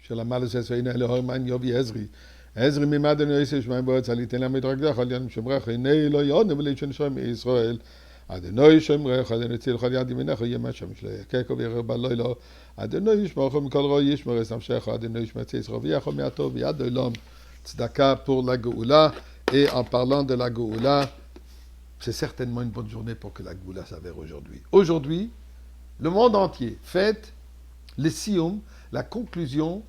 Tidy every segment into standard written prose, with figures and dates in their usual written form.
של המלס עשיינה אלוהים יובי עזרי. עזרי ממד אני עושה שמיים בארץ, על יתן להם יתרגלך, על ינם שמרך, הנה לא יודם ולישון שם ישראל. אדוני שמרך, אדוני יצילך על יד ימינך, יהיה מה שם שלו יקקו וירא בלילה. אדוני ישמרך מכל רוע ישמר את נפשך, אדוני ישמר את יצרו ויחו מעטו ויד עולם. Tzedaka pour la Géoula. Et en parlant de la Géoula, c'est certainement une bonne journée pour que la Géoula s'avère aujourd'hui. Aujourd'hui, le monde entier fête le Siyum, la conclusion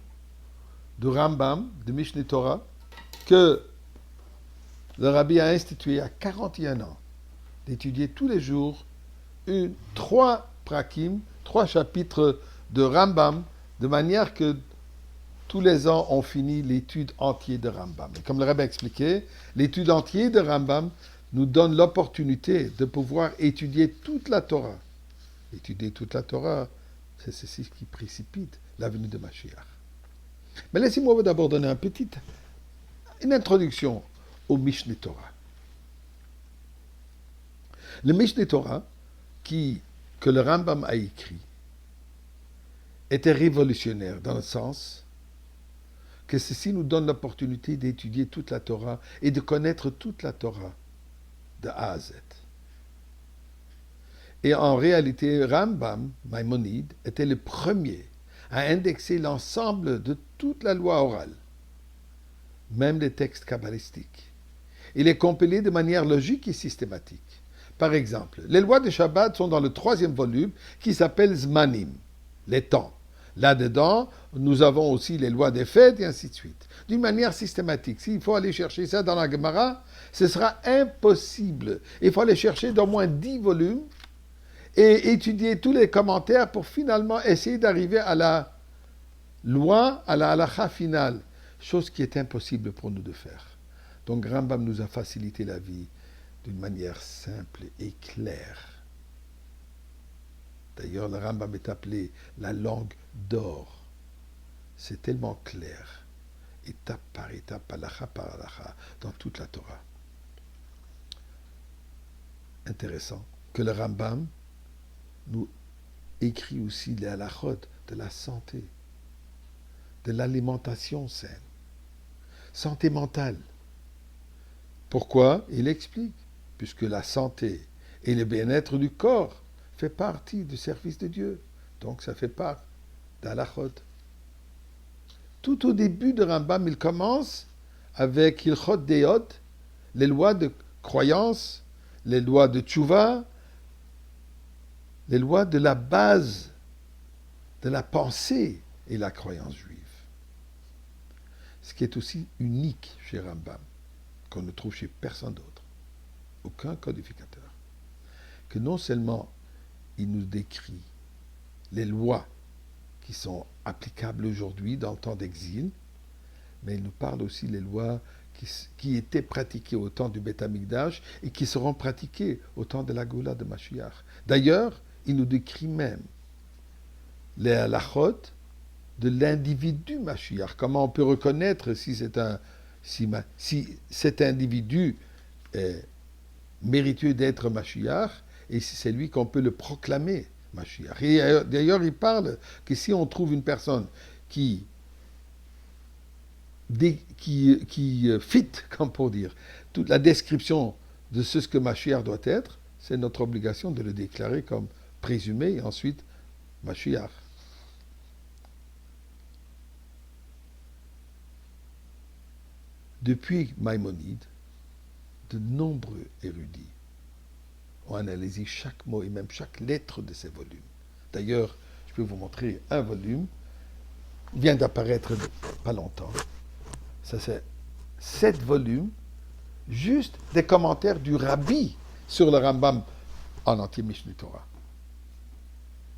du Rambam, de Mishneh Torah, que le Rabbi a institué à 41 ans, d'étudier tous les jours 3 prakim, 3 chapitres de Rambam, de manière que tous les ans, on finit l'étude entière de Rambam. Et comme le Rabbi a expliqué, l'étude entière de Rambam nous donne l'opportunité de pouvoir étudier toute la Torah. Étudier toute la Torah, c'est ceci qui précipite la venue de Mashiach. Mais laissez-moi d'abord donner une introduction au Mishneh Torah. Le Mishneh Torah, que le Rambam a écrit, était révolutionnaire dans le sens que ceci nous donne l'opportunité d'étudier toute la Torah et de connaître toute la Torah de A à Z. Et en réalité, Rambam, Maïmonide, était le premier à indexer l'ensemble de toute la loi orale, même les textes kabbalistiques. Il est compilé de manière logique et systématique. Par exemple, les lois de Shabbat sont dans le 3e volume qui s'appelle Zmanim, les temps. Là-dedans, nous avons aussi les lois des fêtes et ainsi de suite. D'une manière systématique. S'il faut aller chercher ça dans la Gemara, ce sera impossible. Il faut aller chercher d'au moins 10 volumes et étudier tous les commentaires pour finalement essayer d'arriver à la loi, à la halakha finale. Chose qui est impossible pour nous de faire. Donc Rambam nous a facilité la vie d'une manière simple et claire. D'ailleurs, le Rambam est appelé la langue d'or. C'est tellement clair, étape par étape, halakha par halakha, dans toute la Torah. Intéressant que le Rambam nous écrit aussi les halakhot de la santé, de l'alimentation saine, santé mentale. Pourquoi? Il explique, puisque la santé et le bien-être du corps fait partie du service de Dieu. Donc ça fait part d'halachot. Tout au début de Rambam, il commence avec Hilchot Deot, les lois de croyance, les lois de tchouva, les lois de la base de la pensée et la croyance juive. Ce qui est aussi unique chez Rambam, qu'on ne trouve chez personne d'autre, aucun codificateur, que non seulement il nous décrit les lois qui sont applicables aujourd'hui dans le temps d'exil, mais il nous parle aussi des lois qui étaient pratiquées au temps du Beth Amikdash et qui seront pratiquées au temps de la Géoula de Mashiach. D'ailleurs, il nous décrit même les halachot de l'individu Mashiach. Comment on peut reconnaître si cet individu est mériteux d'être Mashiach et si c'est lui qu'on peut le proclamer Mashiach. Et d'ailleurs, il parle que si on trouve une personne qui fit, comme pour dire, toute la description de ce que Mashiach doit être, c'est notre obligation de le déclarer comme présumé et ensuite Mashiach. Depuis Maïmonide, de nombreux érudits ont analysé chaque mot et même chaque lettre de ces volumes. D'ailleurs, je peux vous montrer un volume, il vient d'apparaître pas longtemps. Ça c'est 7 volumes, juste des commentaires du Rabbi sur le Rambam en entier Mishneh Torah.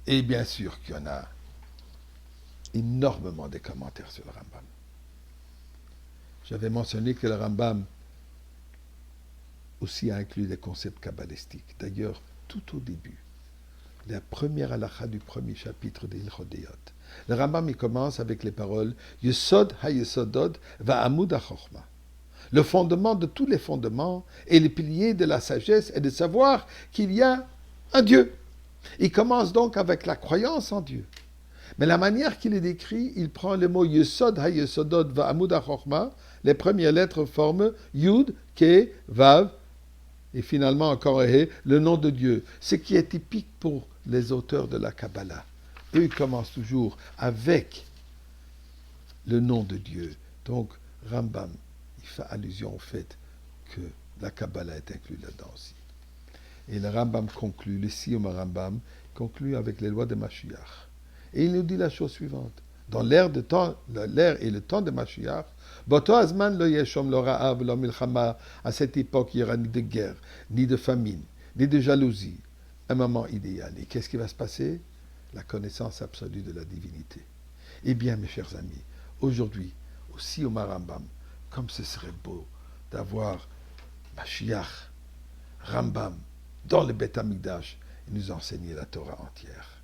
Et bien sûr qu'il y en a énormément de commentaires sur le Rambam. J'avais mentionné que le Rambam aussi a inclus des concepts kabbalistiques. D'ailleurs, tout au début, la première halakha du premier chapitre de Hilchot Deot, le Rambam il commence avec les paroles Yesod ha-Yesodot va-Amud ha-Chochma. Le fondement de tous les fondements et le pilier de la sagesse est de savoir qu'il y a un Dieu. Il commence donc avec la croyance en Dieu. Mais la manière qu'il est décrit, il prend le mot Yesod ha-Yesodot va-Amud ha-Chochma, les premières lettres forment Yud, Ke, Vav, et finalement encore He, le nom de Dieu. Ce qui est typique pour les auteurs de la Kabbalah. Eux, ils commencent toujours avec le nom de Dieu. Donc, Rambam, il fait allusion au fait que la Kabbalah est inclue là-dedans aussi. Et le Rambam conclut, le Siyum Rambam conclut avec les lois de Mashiach. Et il nous dit la chose suivante. Dans l'ère et le temps de Mashiach, Boto Azman lo yeshom lo ra'av lo milchama, à cette époque, il n'y aura ni de guerre, ni de famine, ni de jalousie. Un moment idéal. Et qu'est-ce qui va se passer? La connaissance absolue de la divinité. Eh bien, mes chers amis, aujourd'hui, aussi au Rambam, comme ce serait beau d'avoir Mashiach, Rambam, dans le Beth Amikdash, et nous enseigner la Torah entière.